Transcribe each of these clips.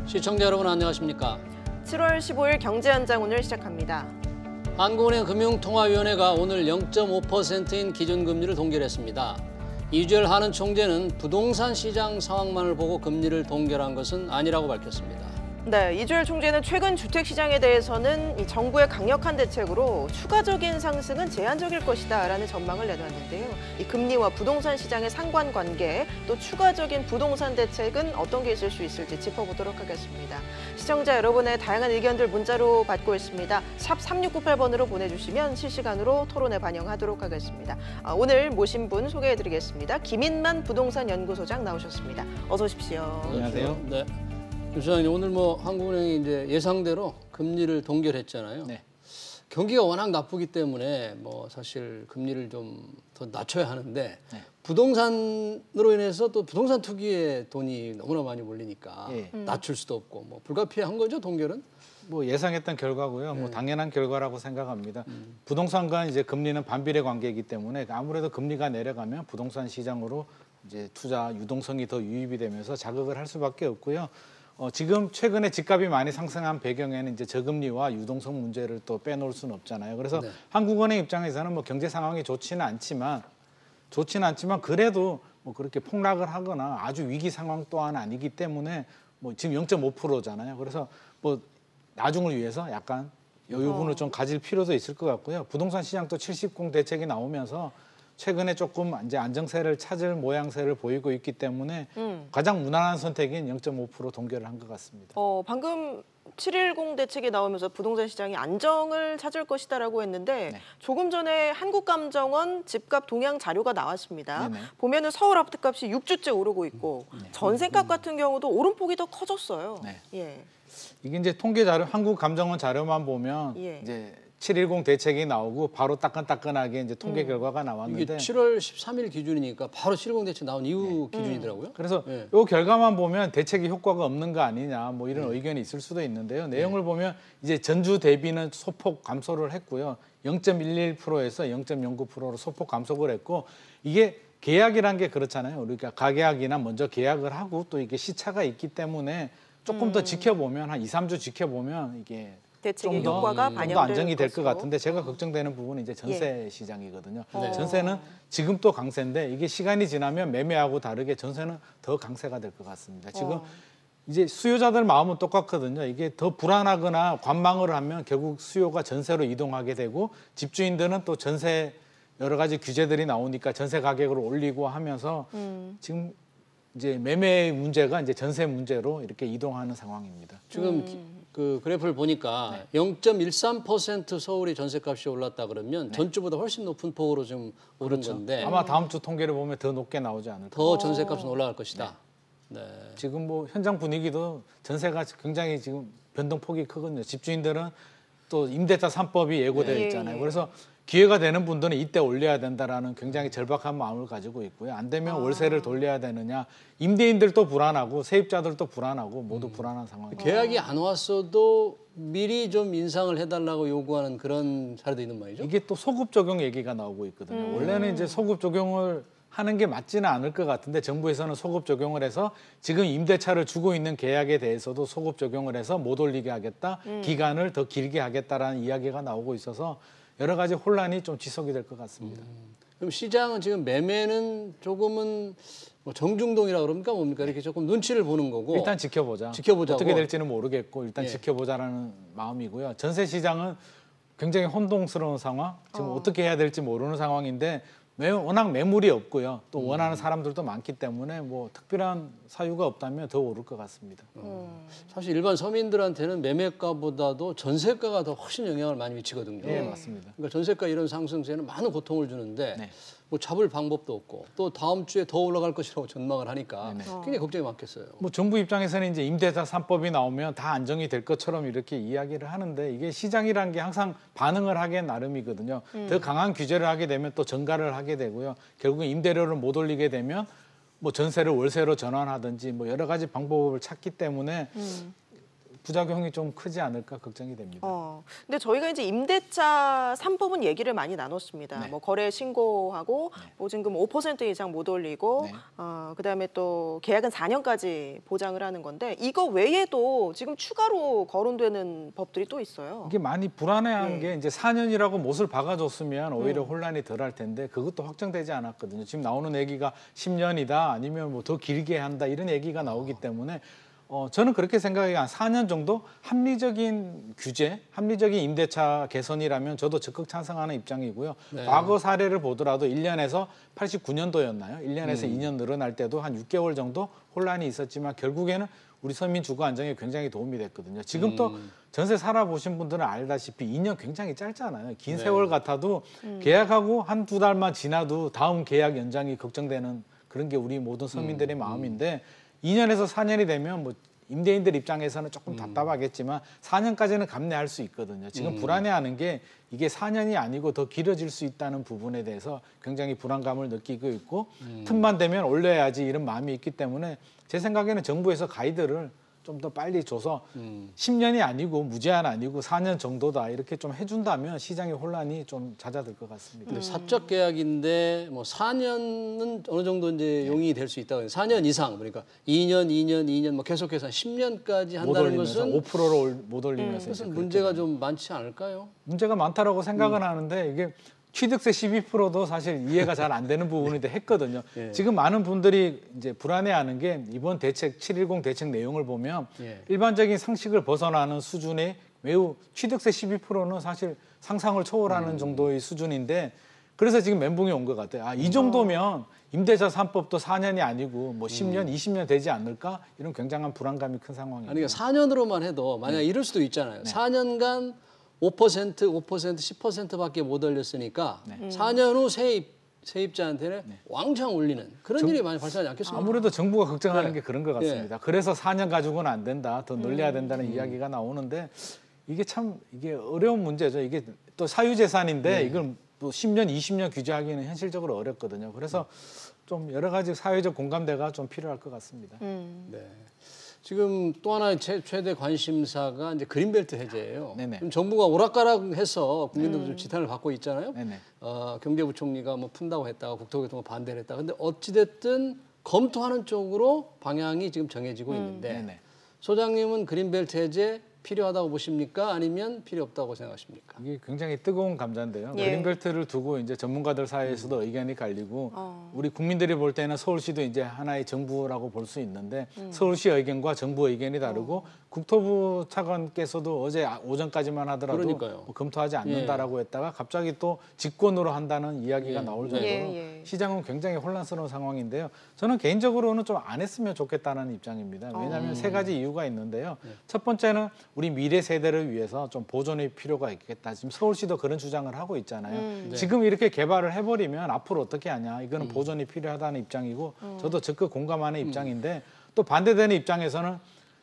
시청자 여러분 안녕하십니까? 7월 15일 경제한장 오늘 시작합니다. 한국은행 금융통화위원회가 오늘 0.5%인 기준금리를 동결했습니다. 이주열 한은 총재는 부동산 시장 상황만을 보고 금리를 동결한 것은 아니라고 밝혔습니다. 네, 이주열 총재는 최근 주택시장에 대해서는 이 정부의 강력한 대책으로 추가적인 상승은 제한적일 것이다라는 전망을 내놨는데요. 이 금리와 부동산 시장의 상관관계, 또 추가적인 부동산 대책은 어떤 게 있을 수 있을지 짚어보도록 하겠습니다. 시청자 여러분의 다양한 의견들 문자로 받고 있습니다. 샵 3698번으로 보내주시면 실시간으로 토론에 반영하도록 하겠습니다. 오늘 모신 분 소개해드리겠습니다. 김인만 부동산 연구소장 나오셨습니다. 어서 오십시오. 안녕하세요. 네. 소장님, 오늘 한국은행이 이제 예상대로 금리를 동결했잖아요. 네. 경기가 워낙 나쁘기 때문에 사실 금리를 좀 더 낮춰야 하는데 네. 부동산으로 인해서 또 부동산 투기에 돈이 너무나 많이 몰리니까 예. 낮출 수도 없고 불가피한 거죠, 동결은? 예상했던 결과고요. 당연한 결과라고 생각합니다. 부동산과 이제 금리는 반비례 관계이기 때문에 아무래도 금리가 내려가면 부동산 시장으로 이제 투자 유동성이 더 유입이 되면서 자극을 할 수밖에 없고요. 지금 최근에 집값이 많이 상승한 배경에는 이제 저금리와 유동성 문제를 또 빼놓을 수는 없잖아요. 그래서 네. 한국은행 입장에서는 경제 상황이 좋지는 않지만 그래도 그렇게 폭락을 하거나 아주 위기 상황 또한 아니기 때문에 지금 0.5%잖아요. 그래서 나중을 위해서 약간 여유분을 좀 가질 필요도 있을 것 같고요. 부동산 시장도 70공 대책이 나오면서 최근에 조금 이제 안정세를 찾을 모양새를 보이고 있기 때문에 가장 무난한 선택인 0.5% 동결을 한 것 같습니다. 방금 710 대책이 나오면서 부동산 시장이 안정을 찾을 것이다라고 했는데 네. 조금 전에 한국감정원 집값 동향 자료가 나왔습니다. 네네. 보면은 서울 아파트값이 6주째 오르고 있고 전세값 같은 경우도 오름폭이 더 커졌어요. 네. 예. 이게 이제 통계 자료, 한국감정원 자료만 보면 예. 이제 710 대책이 나오고 바로 따끈따끈하게 이제 통계 결과가 이게 나왔는데 7월 13일 기준이니까 바로 710 대책 나온 이후 기준이더라고요. 그래서 네. 이 결과만 보면 대책이 효과가 없는 거 아니냐 이런 의견이 있을 수도 있는데요. 내용을 보면 이제 전주 대비는 소폭 감소를 했고요. 0.11%에서 0.09%로 소폭 감소를 했고 이게 계약이란 게 그렇잖아요. 우리가 가계약이나 먼저 계약을 하고 또 이게 시차가 있기 때문에 조금 더 지켜보면 한 2, 3주 지켜보면 이게 대책의 좀 효과가 더 반영될 안정이 될 것 것으로. 같은데 제가 걱정되는 부분은 이제 전세 시장이거든요. 네. 전세는 지금 또 강세인데 이게 시간이 지나면 매매하고 다르게 전세는 더 강세가 될 것 같습니다. 지금 이제 수요자들 마음은 똑같거든요. 이게 더 불안하거나 관망을 하면 결국 수요가 전세로 이동하게 되고 집주인들은 또 전세 여러 가지 규제들이 나오니까 전세 가격을 올리고 하면서 지금 이제 매매 문제가 이제 전세 문제로 이렇게 이동하는 상황입니다. 지금 그 그래프를 보니까 0.13% 서울이 전세값이 올랐다 그러면 전주보다 훨씬 높은 폭으로 좀 오른 건데 아마 다음 주 통계를 보면 더 높게 나오지 않을까. 더 전세값은 올라갈 것이다. 네. 지금 현장 분위기도 전세가 굉장히 지금 변동폭이 크거든요. 집주인들은 또 임대차 3법이 예고되어 있잖아요. 그래서 기회가 되는 분들은 이때 올려야 된다라는 굉장히 절박한 마음을 가지고 있고요. 안 되면 월세를 돌려야 되느냐. 임대인들도 불안하고 세입자들도 불안하고 모두 불안한 상황입니다. 계약이 안 왔어도 미리 좀 인상을 해달라고 요구하는 그런 사례도 있는 말이죠. 이게 또 소급 적용 얘기가 나오고 있거든요. 원래는 이제 소급 적용을 하는 게 맞지는 않을 것 같은데 정부에서는 소급 적용을 해서 지금 임대차를 주고 있는 계약에 대해서도 소급 적용을 해서 못 올리게 하겠다, 기간을 더 길게 하겠다라는 이야기가 나오고 있어서 여러 가지 혼란이 좀 지속이 될 것 같습니다. 그럼 시장은 지금 매매는 조금은 정중동이라 그럽니까 뭡니까 이렇게 조금 눈치를 보는 거고 일단 지켜보자고. 지켜보자고. 어떻게 될지는 모르겠고 일단 예. 지켜보자라는 마음이고요. 전세 시장은 굉장히 혼동스러운 상황, 지금 어떻게 해야 될지 모르는 상황인데 워낙 매물이 없고요. 또 원하는 사람들도 많기 때문에 특별한 사유가 없다면 더 오를 것 같습니다. 사실 일반 서민들한테는 매매가보다도 전세가가 더 훨씬 영향을 많이 미치거든요. 네, 맞습니다. 그러니까 전세가 이런 상승세는 많은 고통을 주는데 네. 잡을 방법도 없고 또 다음 주에 더 올라갈 것이라고 전망을 하니까 네네. 굉장히 걱정이 많겠어요. 정부 입장에서는 이제 임대차 3법이 나오면 다 안정이 될 것처럼 이렇게 이야기를 하는데 이게 시장이라는 게 항상 반응을 하기엔 나름이거든요. 더 강한 규제를 하게 되면 또 전가를 하게 되고요. 결국은 임대료를 못 올리게 되면 전세를 월세로 전환하든지 여러 가지 방법을 찾기 때문에 부작용이 좀 크지 않을까 걱정이 됩니다. 근데 저희가 이제 임대차 3법은 얘기를 많이 나눴습니다. 네. 뭐 거래 신고하고 보증금 5% 이상 못 올리고 네. 그다음에 또 계약은 4년까지 보장을 하는 건데 이거 외에도 지금 추가로 거론되는 법들이 또 있어요. 이게 많이 불안해한 네. 게 이제 4년이라고 못을 박아줬으면 오히려 혼란이 덜할 텐데 그것도 확정되지 않았거든요. 지금 나오는 얘기가 10년이다 아니면 뭐 더 길게 한다 이런 얘기가 나오기 때문에 저는 그렇게 생각해요. 한 4년 정도 합리적인 규제, 합리적인 임대차 개선이라면 저도 적극 찬성하는 입장이고요. 네. 과거 사례를 보더라도 1년에서 89년도였나요? 1년에서 2년 늘어날 때도 한 6개월 정도 혼란이 있었지만 결국에는 우리 서민 주거 안정에 굉장히 도움이 됐거든요. 지금 또 전세 살아보신 분들은 알다시피 2년 굉장히 짧잖아요. 긴 네. 세월 같아도 계약하고 한두 달만 지나도 다음 계약 연장이 걱정되는 그런 게 우리 모든 서민들의 마음인데 2년에서 4년이 되면 뭐 임대인들 입장에서는 조금 답답하겠지만 4년까지는 감내할 수 있거든요. 지금 불안해하는 게 이게 4년이 아니고 더 길어질 수 있다는 부분에 대해서 굉장히 불안감을 느끼고 있고 틈만 되면 올려야지 이런 마음이 있기 때문에 제 생각에는 정부에서 가이드를 좀 더 빨리 줘서 10년이 아니고 무제한 아니고 4년 정도다 이렇게 좀 해준다면 시장의 혼란이 좀 잦아들 것 같습니다. 근데 사적 계약인데 뭐 4년은 어느 정도 이제 용인이 될 수 있다고 해요. 4년 이상 그러니까 2년 뭐 계속해서 10년까지 못 한다는 올리면서 것은 5%로 못 올리면서 이제 무슨 그렇게 문제가 좀 많지 않을까요? 문제가 많다라고 생각은 하는데 이게 취득세 12%도 사실 이해가 잘 안 되는 부분인데 했거든요. 예. 지금 많은 분들이 이제 불안해하는 게 이번 대책 710 대책 내용을 보면 예. 일반적인 상식을 벗어나는 수준의 매우 취득세 12%는 사실 상상을 초월하는 정도의 수준인데 그래서 지금 멘붕이 온 것 같아요. 이 정도면 임대차 3법도 4년이 아니고 뭐 10년, 20년 되지 않을까? 이런 굉장한 불안감이 큰 상황입니다. 아니, 그러니까 4년으로만 해도 만약 이럴 수도 있잖아요. 4년간 5%, 10%밖에 못 올렸으니까 4년 후 세입자한테는 왕창 올리는 그런 일이 많이 발생하지 않겠습니까? 아무래도 정부가 걱정하는 네. 게 그런 것 같습니다. 그래서 4년 가지고는 안 된다, 더 늘려야 된다는 이야기가 나오는데 이게 참 이게 어려운 문제죠. 이게 또 사유재산인데 이걸 뭐 10년, 20년 규제하기는 현실적으로 어렵거든요. 그래서 좀 여러 가지 사회적 공감대가 좀 필요할 것 같습니다. 네. 지금 또 하나의 최대 관심사가 이제 그린벨트 해제예요. 네네. 지금 정부가 오락가락해서 국민들 좀 지탄을 받고 있잖아요. 네네. 경제부총리가 뭐 푼다고 했다가 국토교통부 반대를 했다. 근데 어찌됐든 검토하는 쪽으로 방향이 지금 정해지고 있는데 네네. 소장님은 그린벨트 해제 필요하다고 보십니까? 아니면 필요 없다고 생각하십니까? 이게 굉장히 뜨거운 감자인데요. 예. 그린벨트를 두고 이제 전문가들 사이에서도 의견이 갈리고 우리 국민들이 볼 때는 서울시도 이제 하나의 정부라고 볼 수 있는데 서울시 의견과 정부 의견이 다르고 국토부 차관께서도 어제 오전까지만 하더라도 그러니까요. 뭐 검토하지 않는다라고 했다가 갑자기 또 직권으로 한다는 이야기가 예. 나올 정도로 예. 시장은 굉장히 혼란스러운 상황인데요. 저는 개인적으로는 좀 안 했으면 좋겠다는 입장입니다. 왜냐하면 세 가지 이유가 있는데요. 첫 번째는 우리 미래 세대를 위해서 좀 보존의 필요가 있겠다. 지금 서울시도 그런 주장을 하고 있잖아요. 지금 이렇게 개발을 해버리면 앞으로 어떻게 하냐. 이거는 보존이 필요하다는 입장이고 저도 적극 공감하는 입장인데 또 반대되는 입장에서는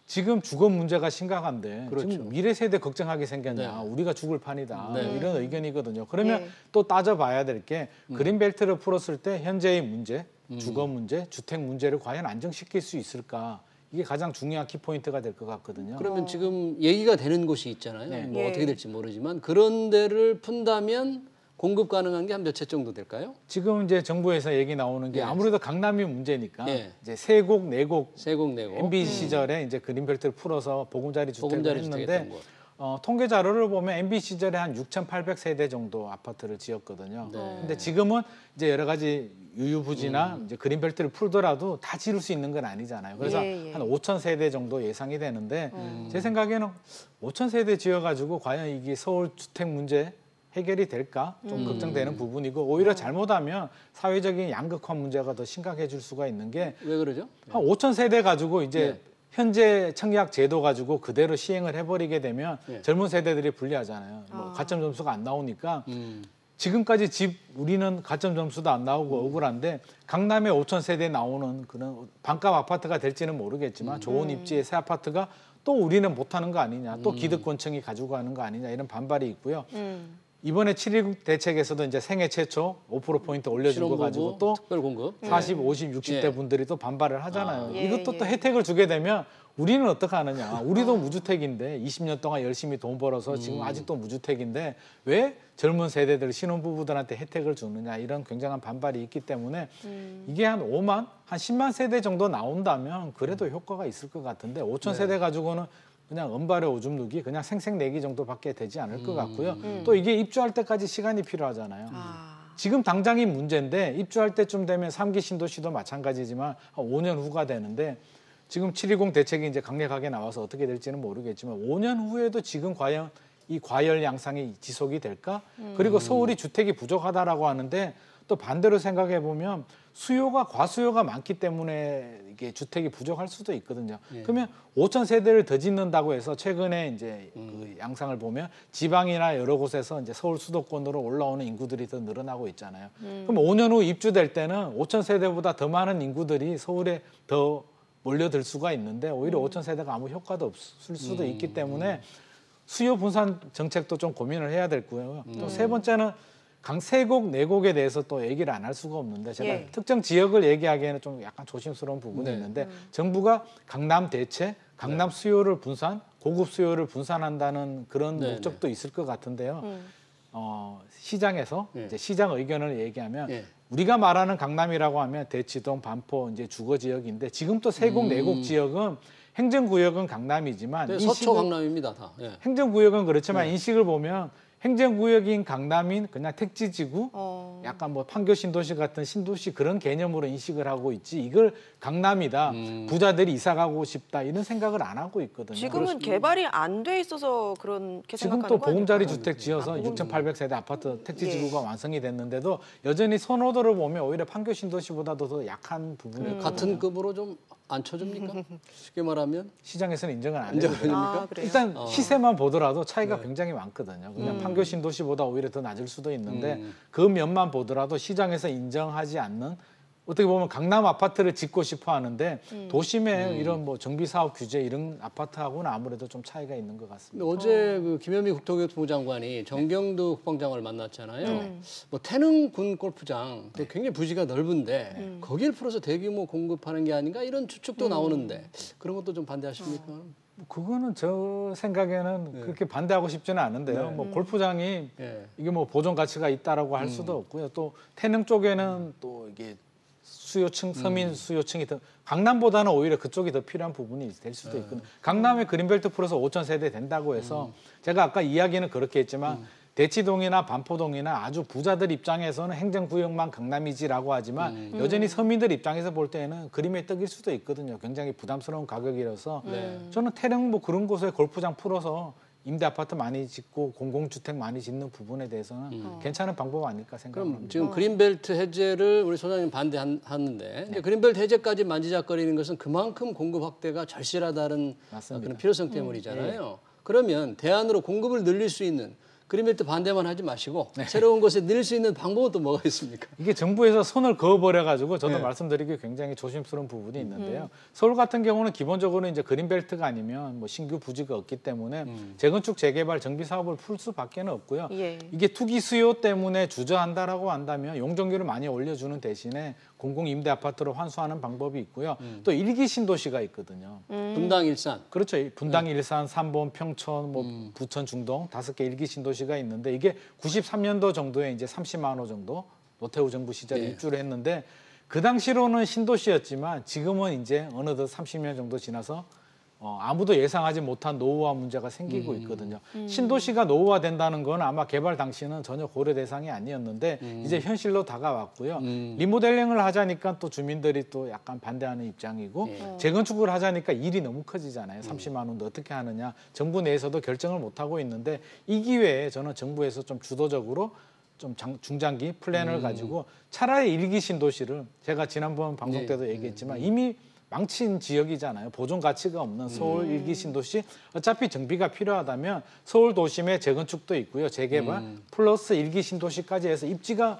지금 주거 문제가 심각한데 그렇죠. 지금 미래 세대 걱정하게 생겼냐. 네. 우리가 죽을 판이다. 네. 이런 의견이거든요. 그러면 네. 또 따져봐야 될 게 그린벨트를 풀었을 때 현재의 문제, 주거 문제, 주택 문제를 과연 안정시킬 수 있을까? 이게 가장 중요한 키포인트가 될 것 같거든요. 그러면 지금 얘기가 되는 곳이 있잖아요. 네. 뭐 예. 어떻게 될지 모르지만 그런 데를 푼다면 공급 가능한 게 한 몇 채 정도 될까요? 지금 이제 정부에서 얘기 나오는 게 예. 아무래도 강남이 문제니까 예. 이제 세곡, 네곡 세곡 내고 MB 시절에 이제 그린벨트를 풀어서 보금자리 주택을 보금자리 주택 했는데 했던 곳. 통계 자료를 보면 MB 시절에 한 6,800세대 정도 아파트를 지었거든요. 네. 근데 지금은 이제 여러 가지 유유부지나 이제 그린벨트를 풀더라도 다 지을 수 있는 건 아니잖아요. 그래서 예. 한 5,000세대 정도 예상이 되는데 제 생각에는 5,000세대 지어가지고 과연 이게 서울 주택 문제 해결이 될까 좀 걱정되는 부분이고 오히려 잘못하면 사회적인 양극화 문제가 더 심각해질 수가 있는 게 왜 그러죠? 한 5,000세대 가지고 이제 예. 현재 청약 제도 가지고 그대로 시행을 해버리게 되면 예. 젊은 세대들이 불리하잖아요. 뭐 가점 점수가 안 나오니까 음. 지금까지 집 우리는 가점 점수도 안 나오고 억울한데 강남에 5,000세대 나오는 그런 반값 아파트가 될지는 모르겠지만 좋은 입지의 새 아파트가 또 우리는 못하는 거 아니냐, 또 기득권층이 가지고 가는 거 아니냐 이런 반발이 있고요. 이번에 7.19 대책에서도 이제 생애 최초 5%포인트 올려준 거 가지고 또 특별 공급 40, 50, 60대 예. 분들이 또 반발을 하잖아요. 예, 이것도 또 예. 혜택을 주게 되면 우리는 어떻게 하느냐. 우리도 무주택인데 20년 동안 열심히 돈 벌어서 지금 아직도 무주택인데 왜 젊은 세대들 신혼부부들한테 혜택을 주느냐 이런 굉장한 반발이 있기 때문에 이게 한 5만, 한 10만 세대 정도 나온다면 그래도 효과가 있을 것 같은데 5천 세대 가지고는 그냥 은발의 오줌 누기, 그냥 생색내기 정도밖에 되지 않을 것 같고요. 또 이게 입주할 때까지 시간이 필요하잖아요. 지금 당장이 문제인데 입주할 때쯤 되면 3기 신도시도 마찬가지지만 한 5년 후가 되는데 지금 7.20 대책이 이제 강력하게 나와서 어떻게 될지는 모르겠지만 5년 후에도 지금 과연 이 과열 양상이 지속이 될까? 그리고 서울이 주택이 부족하다라고 하는데 또 반대로 생각해 보면 수요가 과수요가 많기 때문에 이게 주택이 부족할 수도 있거든요. 그러면 5천 세대를 더 짓는다고 해서 최근에 이제 그 양상을 보면 지방이나 여러 곳에서 이제 서울 수도권으로 올라오는 인구들이 더 늘어나고 있잖아요. 그럼 5년 후 입주될 때는 5천 세대보다 더 많은 인구들이 서울에 더 몰려들 수가 있는데 오히려 5천 세대가 아무 효과도 없을 수도 있기 때문에 수요 분산 정책도 좀 고민을 해야 될 거고요. 또 세 번째는 세곡, 내곡에 대해서 또 얘기를 안 할 수가 없는데 제가 예. 특정 지역을 얘기하기에는 좀 약간 조심스러운 부분이 있는데 정부가 강남 대체, 강남 수요를 분산, 고급 수요를 분산한다는 그런 목적도 있을 것 같은데요. 시장에서 이제 시장 의견을 얘기하면 우리가 말하는 강남이라고 하면 대치동, 반포 이제 주거 지역인데 지금 또 세곡, 내곡 지역은 행정구역은 강남이지만 네, 서초 강남입니다 다. 예. 행정구역은 그렇지만 인식을 보면 행정구역인 강남인 그냥 택지지구, 약간 뭐 판교 신도시 같은 신도시 그런 개념으로 인식을 하고 있지 이걸 강남이다, 부자들이 이사 가고 싶다 이런 생각을 안 하고 있거든요. 지금은 개발이 안 돼 있어서 그렇게 지금 생각하는 또 거 아닐까요? 보금자리 주택 지어서 6,800세대 아파트 택지지구가 완성이 됐는데도 여전히 선호도를 보면 오히려 판교 신도시보다도 더 약한 부분이 같은 급으로 좀 안 쳐줍니까? 쉽게 말하면 시장에서는 인정을 안 인정을 해요. 아, 그래요? 일단 시세만 보더라도 차이가 굉장히 많거든요. 그냥 판교 신도시보다 오히려 더 낮을 수도 있는데 그 면만 보더라도 시장에서 인정하지 않는 어떻게 보면 강남 아파트를 짓고 싶어 하는데 도심에 이런 뭐 정비 사업 규제 이런 아파트하고는 아무래도 좀 차이가 있는 것 같습니다. 근데 어제 그 김현미 국토교통부 장관이 정경두 국방장관을 만났잖아요. 뭐 태릉군 골프장 또 굉장히 부지가 넓은데 거기를 풀어서 대규모 공급하는 게 아닌가 이런 추측도 나오는데 그런 것도 좀 반대하십니까? 그거는 저 생각에는 그렇게 반대하고 싶지는 않은데요. 뭐 골프장이 예. 이게 뭐 보존 가치가 있다라고 할 수도 없고요. 또 태릉 쪽에는 또 이게 수요층, 서민 수요층이 더 강남보다는 오히려 그쪽이 더 필요한 부분이 될 수도 있거든요. 강남에 그린벨트 풀어서 5천 세대 된다고 해서 제가 아까 이야기는 그렇게 했지만 대치동이나 반포동이나 아주 부자들 입장에서는 행정구역만 강남이지라고 하지만 여전히 서민들 입장에서 볼 때는 그림의 떡일 수도 있거든요. 굉장히 부담스러운 가격이라서 저는 태릉 뭐 그런 곳에 골프장 풀어서 임대 아파트 많이 짓고 공공주택 많이 짓는 부분에 대해서는 괜찮은 방법 아닐까 생각합니다. 그럼 지금 그린벨트 해제를 우리 소장님 반대하는데 이제 그린벨트 해제까지 만지작거리는 것은 그만큼 공급 확대가 절실하다는 맞습니다. 그런 필요성 때문이잖아요. 그러면 대안으로 공급을 늘릴 수 있는 그린벨트 반대만 하지 마시고 새로운 곳에 늘릴 수 있는 방법은 또 뭐가 있습니까? 이게 정부에서 손을 그어버려가지고 저도 말씀드리기 굉장히 조심스러운 부분이 있는데요. 서울 같은 경우는 기본적으로 이제 그린벨트가 아니면 뭐 신규 부지가 없기 때문에 재건축, 재개발, 정비 사업을 풀 수밖에는 없고요. 예. 이게 투기 수요 때문에 주저한다라고 한다면 용적률을 많이 올려주는 대신에 공공 임대 아파트로 환수하는 방법이 있고요. 또 일기 신도시가 있거든요. 분당 일산. 그렇죠. 분당, 일산, 삼본, 평촌, 뭐 부천, 중동 5개 일기 신도시가 있는데 이게 93년도 정도에 이제 30만 호 정도 노태우 정부 시절에 입주를 했는데 그 당시로는 신도시였지만 지금은 이제 어느덧 30년 정도 지나서 아무도 예상하지 못한 노후화 문제가 생기고 있거든요. 신도시가 노후화된다는 건 아마 개발 당시는 전혀 고려 대상이 아니었는데 이제 현실로 다가왔고요. 리모델링을 하자니까 또 주민들이 또 약간 반대하는 입장이고 재건축을 하자니까 일이 너무 커지잖아요. 30만 원도 어떻게 하느냐. 정부 내에서도 결정을 못하고 있는데 이 기회에 저는 정부에서 좀 주도적으로 좀 중장기 플랜을 가지고 차라리 일기 신도시를 제가 지난번 방송 때도 얘기했지만 이미 망친 지역이잖아요. 보존 가치가 없는 서울 일기 신도시 어차피 정비가 필요하다면 서울 도심에 재건축도 있고요. 재개발 플러스 일기 신도시까지 해서 입지가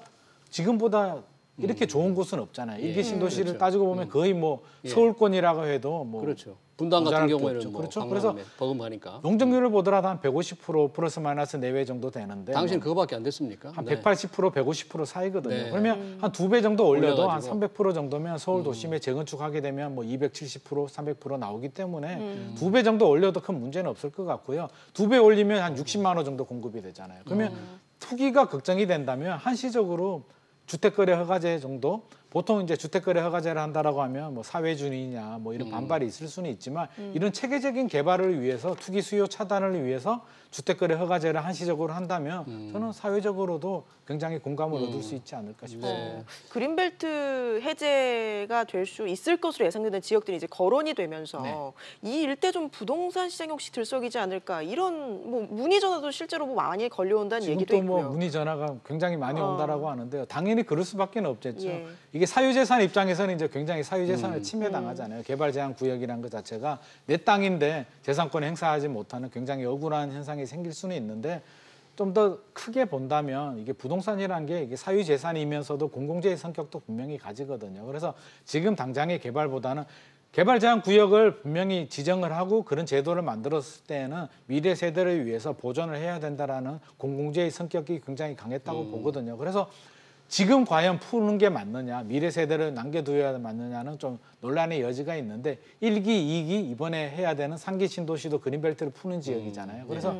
지금보다 이렇게 좋은 곳은 없잖아요. 일기 신도시를 그렇죠. 따지고 보면 거의 뭐 예. 서울권이라고 해도 뭐 그렇죠. 분당 같은 모자랄 게 경우에는 없죠. 뭐 그렇죠. 강남에 버금가니까. 용적률을 보더라도 한 150% 플러스 마이너스 내외 정도 되는데 당신 뭐 그거밖에 안 됐습니까? 한 네. 180%, 150% 사이거든요. 네. 그러면 한 2배 정도 올려도 한 올려가지고. 300% 정도면 서울 도심에 재건축하게 되면 뭐 270%, 300% 나오기 때문에 2배 정도 올려도 큰 문제는 없을 것 같고요. 2배 올리면 한 60만 원 정도 공급이 되잖아요. 그러면 투기가 걱정이 된다면 한시적으로 주택거래 허가제 정도 보통 이제 주택거래 허가제를 한다라고 하면 뭐 사회주의냐 뭐 이런 반발이 있을 수는 있지만 이런 체계적인 개발을 위해서 투기 수요 차단을 위해서 주택거래 허가제를 한시적으로 한다면 저는 사회적으로도 굉장히 공감을 얻을 수 있지 않을까 싶습니다. 네. 그린벨트 해제가 될 수 있을 것으로 예상되는 지역들이 이제 거론이 되면서 네. 이 일대 좀 부동산 시장이 혹시 들썩이지 않을까 이런 뭐 문의 전화도 실제로 뭐 많이 걸려온다는 지금 얘기도 또 뭐 있고요. 문의 전화가 굉장히 많이 온다라고 하는데요. 당연히 그럴 수밖에 없겠죠. 예. 이게 사유재산 입장에서는 이제 굉장히 사유재산을 침해당하잖아요. 개발 제한 구역이라는 것 자체가 내 땅인데 재산권을 행사하지 못하는 굉장히 억울한 현상이 생길 수는 있는데 좀 더 크게 본다면 이게 부동산이라는 게 이게 사유재산이면서도 공공재의 성격도 분명히 가지거든요. 그래서 지금 당장의 개발보다는 개발 제한 구역을 분명히 지정을 하고 그런 제도를 만들었을 때에는 미래 세대를 위해서 보존을 해야 된다라는 공공재의 성격이 굉장히 강했다고 보거든요. 그래서 지금 과연 푸는 게 맞느냐, 미래 세대를 남겨둬야 맞느냐는 좀 논란의 여지가 있는데 1기, 2기 이번에 해야 되는 3기 신도시도 그린벨트를 푸는 지역이잖아요. 그래서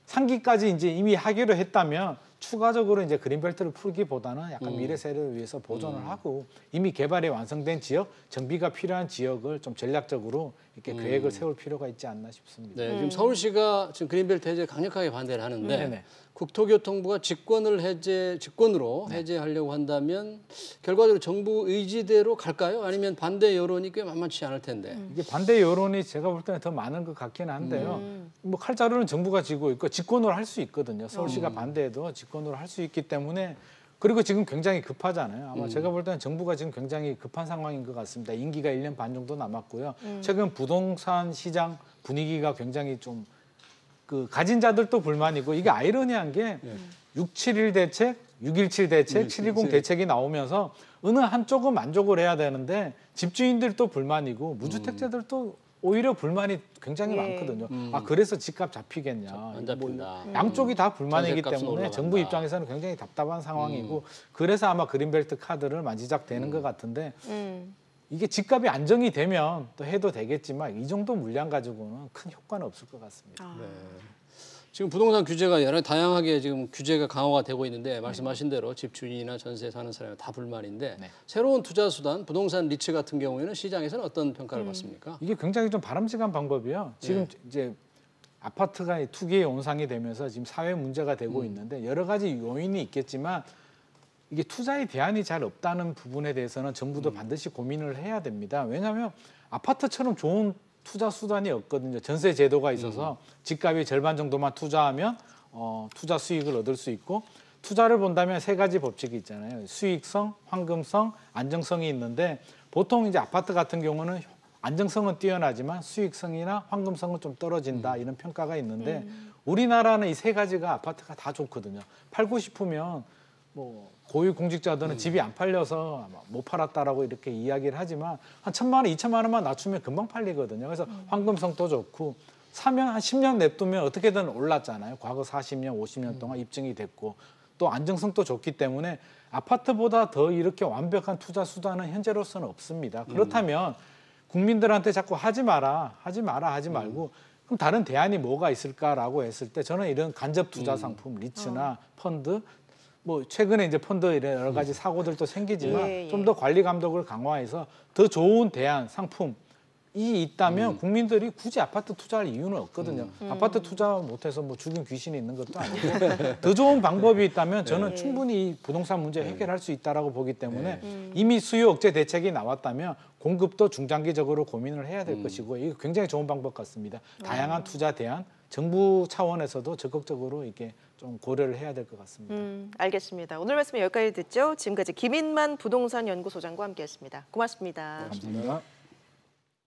3기까지 이제 이미 하기로 했다면 추가적으로 이제 그린벨트를 풀기보다는 약간 미래 세대를 위해서 보존을 하고 이미 개발이 완성된 지역, 정비가 필요한 지역을 좀 전략적으로 이렇게 계획을 세울 필요가 있지 않나 싶습니다. 네, 지금 서울시가 지금 그린벨트 해제 강력하게 반대를 하는데 네네. 국토교통부가 직권으로 해제하려고 한다면 결과적으로 정부 의지대로 갈까요? 아니면 반대 여론이 꽤 만만치 않을 텐데. 이게 반대 여론이 제가 볼 때는 더 많은 것 같긴 한데요. 뭐 칼자루는 정부가 쥐고 있고 직권으로 할 수 있거든요. 서울시가 반대해도 직권으로 할 수 있기 때문에 그리고 지금 굉장히 급하잖아요. 아마 제가 볼 때는 정부가 지금 굉장히 급한 상황인 것 같습니다. 임기가 1년 반 정도 남았고요. 최근 부동산 시장 분위기가 굉장히 좀 가진 자들도 불만이고 이게 아이러니한 게 671 대책, 617 대책, 710 대책이 나오면서 어느 한쪽은 만족을 해야 되는데 집주인들도 불만이고 무주택자들도 오히려 불만이 굉장히 많거든요. 아 그래서 집값 잡히겠냐. 안 잡힌다. 양쪽이 다 불만이기 전세값은 때문에 올라간다. 정부 입장에서는 굉장히 답답한 상황이고 그래서 아마 그린벨트 카드를 만지작되는 것 같은데 이게 집값이 안정이 되면 또 해도 되겠지만 이 정도 물량 가지고는 큰 효과는 없을 것 같습니다. 네. 지금 부동산 규제가 여러 다양하게 지금 규제가 강화가 되고 있는데 말씀하신 대로 집주인이나 전세 사는 사람이 다 불만인데 네. 새로운 투자 수단 부동산 리츠 같은 경우에는 시장에서는 어떤 평가를 받습니까? 이게 굉장히 좀 바람직한 방법이요. 지금 이제 아파트가 투기의 온상이 되면서 지금 사회 문제가 되고 있는데 여러 가지 요인이 있겠지만 이게 투자의 대안이 잘 없다는 부분에 대해서는 정부도 반드시 고민을 해야 됩니다. 왜냐하면 아파트처럼 좋은 투자 수단이 없거든요. 전세 제도가 있어서 집값의 절반 정도만 투자하면 투자 수익을 얻을 수 있고 투자를 본다면 세 가지 법칙이 있잖아요. 수익성, 황금성, 안정성이 있는데 보통 이제 아파트 같은 경우는 안정성은 뛰어나지만 수익성이나 황금성은 좀 떨어진다 이런 평가가 있는데 우리나라는 이 세 가지가 아파트가 다 좋거든요. 팔고 싶으면 뭐 고위 공직자들은 집이 안 팔려서 못 팔았다라고 이렇게 이야기를 하지만 한 1,000만 원, 2,000만 원만 낮추면 금방 팔리거든요. 그래서 황금성도 좋고 사면 한 10년 냅두면 어떻게든 올랐잖아요. 과거 40년, 50년 동안 입증이 됐고 또 안정성도 좋기 때문에 아파트보다 더 이렇게 완벽한 투자 수단은 현재로서는 없습니다. 그렇다면 국민들한테 자꾸 하지 말고 그럼 다른 대안이 뭐가 있을까라고 했을 때 저는 이런 간접 투자 상품, 리츠나 펀드 뭐 최근에 이제 펀드 이런 여러 가지 사고들도 생기지만 좀 더 관리 감독을 강화해서 더 좋은 대안 상품이 있다면 국민들이 굳이 아파트 투자할 이유는 없거든요. 아파트 투자 못해서 뭐 죽인 귀신이 있는 것도 아니고 더 좋은 방법이 있다면 저는 충분히 이 부동산 문제 해결할 수 있다라고 보기 때문에 이미 수요 억제 대책이 나왔다면 공급도 중장기적으로 고민을 해야 될 것이고 이거 굉장히 좋은 방법 같습니다. 다양한 투자 대안 정부 차원에서도 적극적으로 이게 좀 고려를 해야 될 것 같습니다. 알겠습니다. 오늘 말씀 여기까지 듣죠. 지금까지 김인만 부동산 연구소장과 함께했습니다. 고맙습니다. 감사합니다.